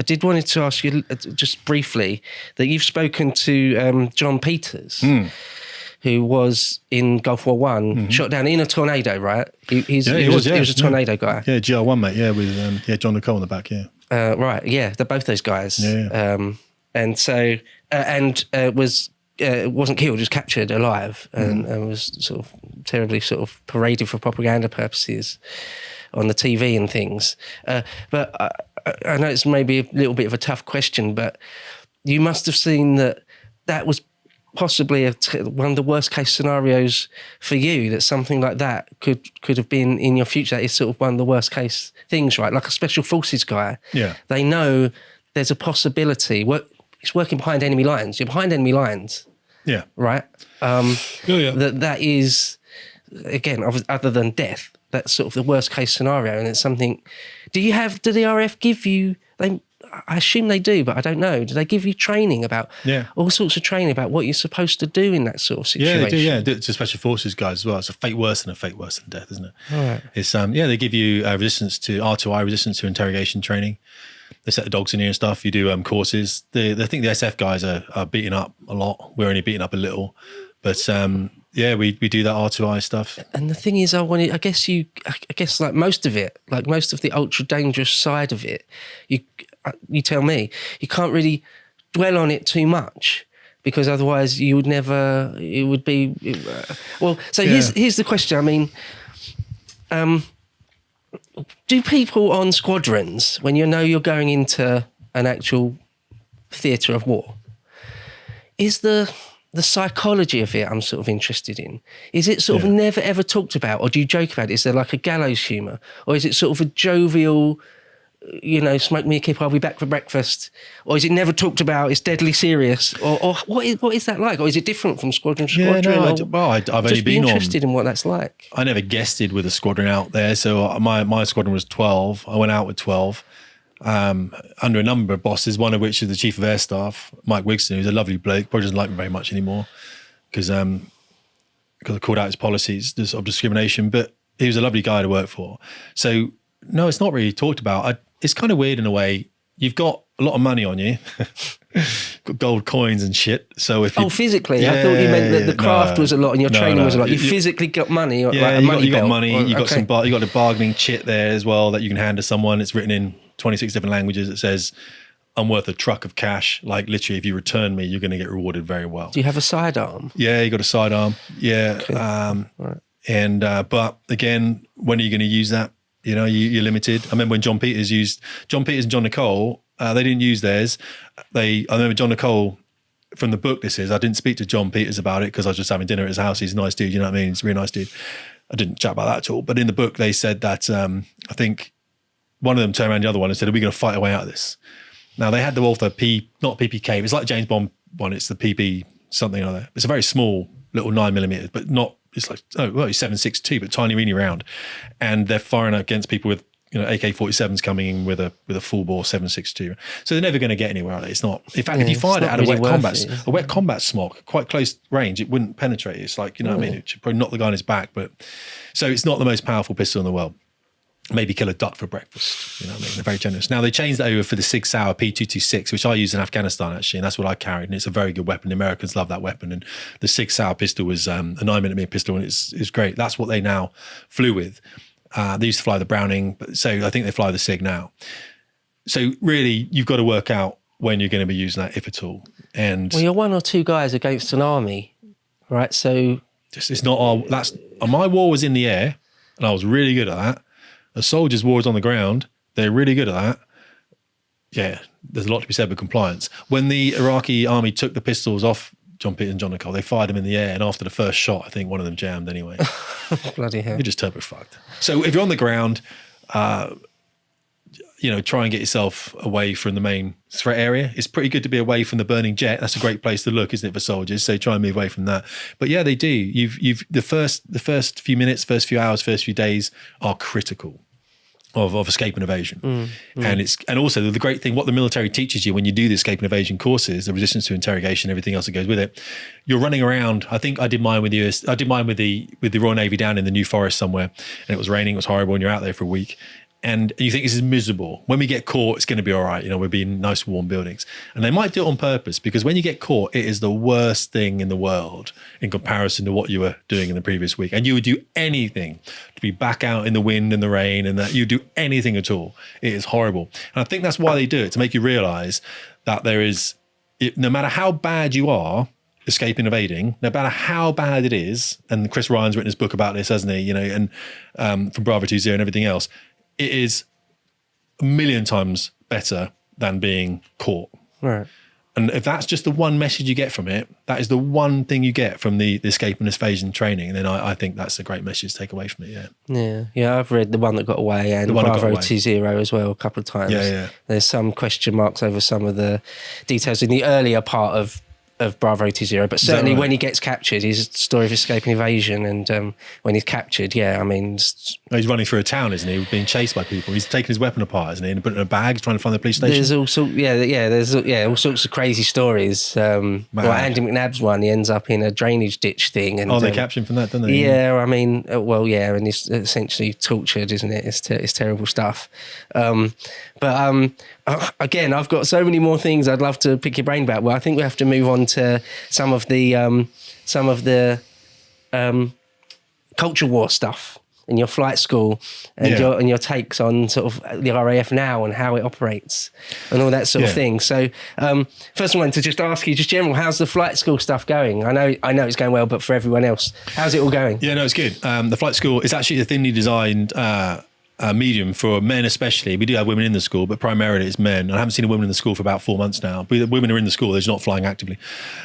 I did wanted to ask you just briefly that you've spoken to John Peters, who was in Gulf War One, shot down in a tornado, right? He was a tornado guy. Yeah, GR1, mate. Yeah, with John Nicole in the back. Yeah. Right. Yeah, they're both those guys. Yeah. And so wasn't killed, was captured alive, and was sort of terribly sort of paraded for propaganda purposes on the TV and things. But I know it's maybe a little bit of a tough question, but you must have seen that was possibly one of the worst case scenarios for you, that something like that could have been in your future. That is sort of one of the worst case things, right? Like a special forces guy. Yeah. They know there's a possibility. It's working behind enemy lines. You're behind enemy lines. Yeah. Right? That is, again, other than death, that's sort of the worst case scenario. And it's something, do the RAF give you, I assume they do, but I don't know. Do they give you training about all sorts of training about what you're supposed to do in that sort of situation? Yeah, they do. Yeah, it's a special forces guys as well. It's a fate worse than death, isn't it? All right. It's they give you resistance to R2I, resistance to interrogation training. They set the dogs in here and stuff. You do courses. I think the SF guys are beaten up a lot. We're only beaten up a little, but we do that R2I stuff. And the thing is, I guess like most of it, like most of the ultra dangerous side of it, you tell me, you can't really dwell on it too much, because otherwise you would never, it would be, here's the question. I mean, do people on squadrons, when you know you're going into an actual theatre of war, is the psychology of it I'm sort of interested in? Is it sort of never ever talked about, or do you joke about it? Is there like a gallows humour, or is it sort of a jovial, smoke me a kip, I'll be back for breakfast? Or is it never talked about, it's deadly serious? Or what is that like? Or is it different from squadron to squadron? I've only been interested in what that's like. I never guested with a squadron out there. So my squadron was 12. I went out with 12 under a number of bosses, one of which is the Chief of Air Staff, Mike Wigston, who's a lovely bloke. Probably doesn't like me very much anymore because I called out his policies of discrimination, but he was a lovely guy to work for. So no, it's not really talked about. It's kind of weird in a way. You've got a lot of money on you, got gold coins and shit. So if physically, I thought you meant that the craft was a lot and your training was a lot. You physically got money, like a money you got belt. Money. You got you got a bargaining chit there as well that you can hand to someone. It's written in 26 different languages. It says, "I'm worth a truck of cash." Like literally, if you return me, you're going to get rewarded very well. Do you have a sidearm? Yeah, you got a sidearm. Yeah, okay. Right. And but again, when are you going to use that? You're limited. I remember when John Peters and John Nicole, they didn't use theirs. I remember John Nicole, from the book this is, I didn't speak to John Peters about it because I was just having dinner at his house. He's a nice dude, you know what I mean? He's a really nice dude. I didn't chat about that at all. But in the book, they said that I think one of them turned around the other one and said, "Are we going to fight our way out of this?" Now, they had the Walther not PPK. It's like James Bond one. It's the PP something or other. It's a very small little 9mm, but not, it's like, it's 7.62, but tiny, really round. And they're firing against people with, AK-47s coming in with a full bore 7.62. So they're never going to get anywhere, are they? It's not. In fact, if you fired it at a wet combat smock, quite close range, it wouldn't penetrate. It's like, what I mean? It should probably knock the guy on his back. But so it's not the most powerful pistol in the world. Maybe kill a duck for breakfast. You know what I mean? They're very generous. Now, they changed that over for the Sig Sauer P226, which I used in Afghanistan, actually, and that's what I carried. And it's a very good weapon. The Americans love that weapon. And the Sig Sauer pistol was a 9mm pistol, and it's great. That's what they now flew with. They used to fly the Browning, so I think they fly the Sig now. So really, you've got to work out when you're going to be using that, if at all. And you're one or two guys against an army, right? So it's not my war was in the air, and I was really good at that. A soldier's war is on the ground. They're really good at that. Yeah, there's a lot to be said with compliance. When the Iraqi army took the pistols off John Peters and John Nicole, they fired them in the air, and after the first shot, I think one of them jammed anyway. Bloody hell. You're just turbo fucked. So if you're on the ground, try and get yourself away from the main threat area. It's pretty good to be away from the burning jet. That's a great place to look, isn't it, for soldiers? So try and move away from that. But yeah, they do. You've the first few minutes, first few hours, first few days are critical of escape and evasion. And also the great thing, what the military teaches you when you do the escape and evasion courses, the resistance to interrogation, everything else that goes with it, you're running around. I think I did mine with the Royal Navy down in the New Forest somewhere, and it was raining, it was horrible, and you're out there for a week. and you think this is miserable. When we get caught, it's going to be all right. We'll be in nice warm buildings. And they might do it on purpose, because when you get caught, it is the worst thing in the world in comparison to what you were doing in the previous week. And you would do anything to be back out in the wind and the rain, and that you do anything at all. It is horrible. And I think that's why they do it, to make you realize that no matter how bad you are, escaping, evading, no matter how bad it is, and Chris Ryan's written his book about this, hasn't he? And from Bravo 20 and everything else, it is a million times better than being caught. Right. And if that's just the one message you get from it, that is the one thing you get from the escape and evasion training, and then I think that's a great message to take away from it. Yeah. I've read The One That Got Away and Bravo 20 as well a couple of times. Yeah. There's some question marks over some of the details in the earlier part of Bravo 20, but certainly when he gets captured, his story of escape and evasion, and when he's captured, he's running through a town, isn't he? Being chased by people. He's taking his weapon apart, isn't he? And put it in a bag, trying to find the police station. There's all sorts of crazy stories. Andy McNabb's one, he ends up in a drainage ditch thing. And, they capture him from that, don't they? Yeah, and he's essentially tortured, isn't it? It's terrible stuff. Again, I've got so many more things I'd love to pick your brain about. Well, I think we have to move on to some of the culture war stuff in your flight school, and your takes on sort of the RAF now and how it operates and all that sort of thing. So first I wanted to just ask you, just general, how's the flight school stuff going? I know it's going well, but for everyone else, how's it all going? Yeah, no, it's good. The flight school is actually a thinly designed medium for men especially. We do have women in the school, but primarily it's men. I haven't seen a woman in the school for about 4 months now. Women are in the school, they're just not flying actively.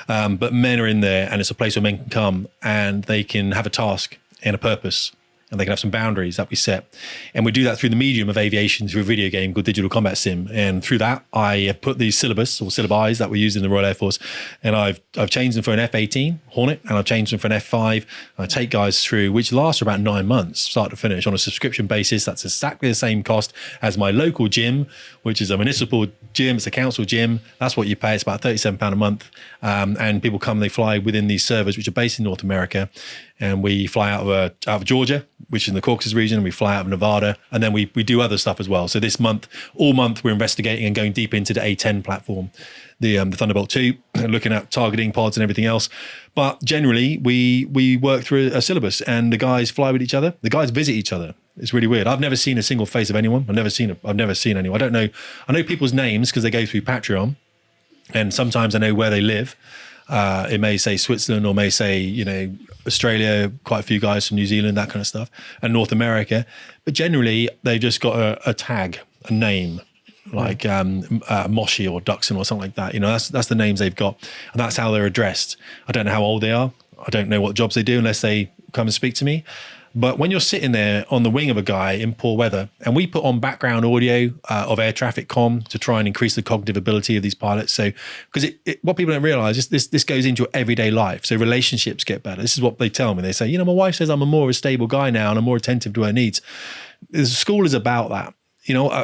But men are in there, and it's a place where men can come and they can have a task and a purpose, and they can have some boundaries that we set. And we do that through the medium of aviation, through a video game called Digital Combat Sim. And through that, I have put these syllabus or syllabi that we use in the Royal Air Force, and I've changed them for an F-18 Hornet, and I've changed them for an F-5. I take guys through, which lasts for about 9 months, start to finish, on a subscription basis. That's exactly the same cost as my local gym, which is a municipal gym. It's a council gym. That's what you pay. It's about £37 a month. And people come, they fly within these servers, which are based in North America. And we fly out of Georgia, which is in the Caucasus region, and we fly out of Nevada, and then we do other stuff as well. So this month, all month, we're investigating and going deep into the A-10 platform, the Thunderbolt 2, looking at targeting pods and everything else. But generally, we work through a syllabus, and the guys fly with each other. The guys visit each other. It's really weird. I've never seen a single face of anyone. I've never seen anyone. I don't know. I know people's names because they go through Patreon, and sometimes I know where they live. It may say Switzerland, or may say, Australia, quite a few guys from New Zealand, that kind of stuff, and North America. But generally, they've just got a tag, a name, like Moshi or Duxon or something like that. That's the names they've got, and that's how they're addressed. I don't know how old they are. I don't know what jobs they do unless they come and speak to me. But when you're sitting there on the wing of a guy in poor weather, and we put on background audio of air traffic comm to try and increase the cognitive ability of these pilots. So, because what people don't realize is this goes into your everyday life. So relationships get better. This is what they tell me. They say, my wife says I'm a more stable guy now, and I'm more attentive to her needs. The school is about that.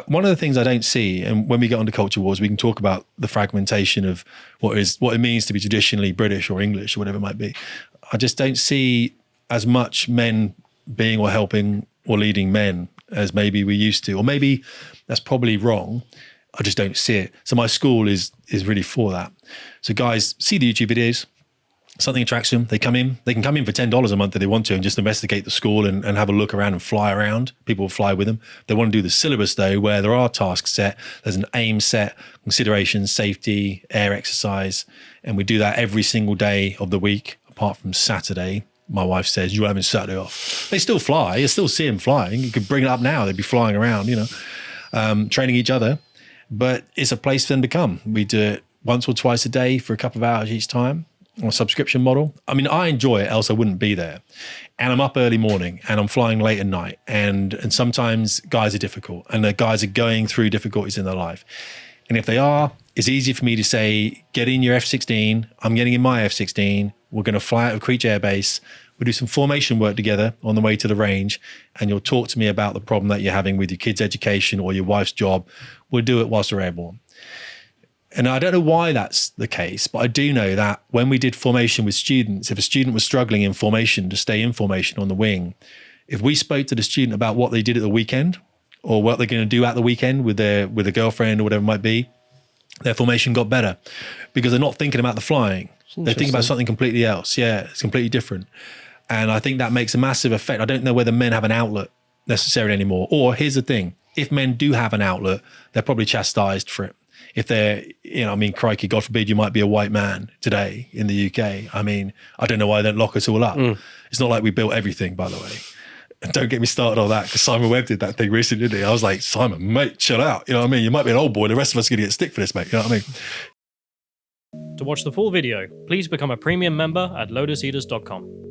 One of the things I don't see, and when we get onto culture wars, we can talk about the fragmentation of what it means to be traditionally British or English or whatever it might be. I just don't see as much men being or helping or leading men as maybe we used to, or maybe that's probably wrong. I just don't see it. So my school is really for that. So guys see the YouTube videos, something attracts them, they come in, they can come in for $10 a month if they want to and just investigate the school and have a look around and fly around. People will fly with them. They want to do the syllabus though, where there are tasks set, there's an aim set, considerations, safety, air exercise, and we do that every single day of the week, apart from Saturday. My wife says, you're having Saturday off. They still fly. You still see them flying. You could bring it up now. They'd be flying around, training each other. But it's a place for them to come. We do it once or twice a day for a couple of hours each time on a subscription model. I mean, I enjoy it, else I wouldn't be there. And I'm up early morning and I'm flying late at night. And sometimes guys are difficult, and the guys are going through difficulties in their life. And if they are, it's easy for me to say, get in your F-16. I'm getting in my F-16. We're going to fly out of Creech Air Base. We'll do some formation work together on the way to the range, and you'll talk to me about the problem that you're having with your kid's education or your wife's job. We'll do it whilst we're airborne. And I don't know why that's the case, but I do know that when we did formation with students, if a student was struggling in formation to stay in formation on the wing, if we spoke to the student about what they did at the weekend or what they're going to do at the weekend with a girlfriend or whatever it might be, their formation got better because they're not thinking about the flying. They're thinking about something completely else. Yeah, it's completely different. And I think that makes a massive effect. I don't know whether men have an outlet necessarily anymore. Or here's the thing, if men do have an outlet, they're probably chastised for it. If they're, I mean, crikey, God forbid you might be a white man today in the UK. I mean, I don't know why they don't lock us all up. It's not like we built everything, by the way. And don't get me started on that, because Simon Webb did that thing recently, didn't he? I was like, Simon, mate, chill out. You know what I mean? You might be an old boy. The rest of us are going to get stick for this, mate. You know what I mean? To watch the full video, please become a premium member at lotuseaters.com.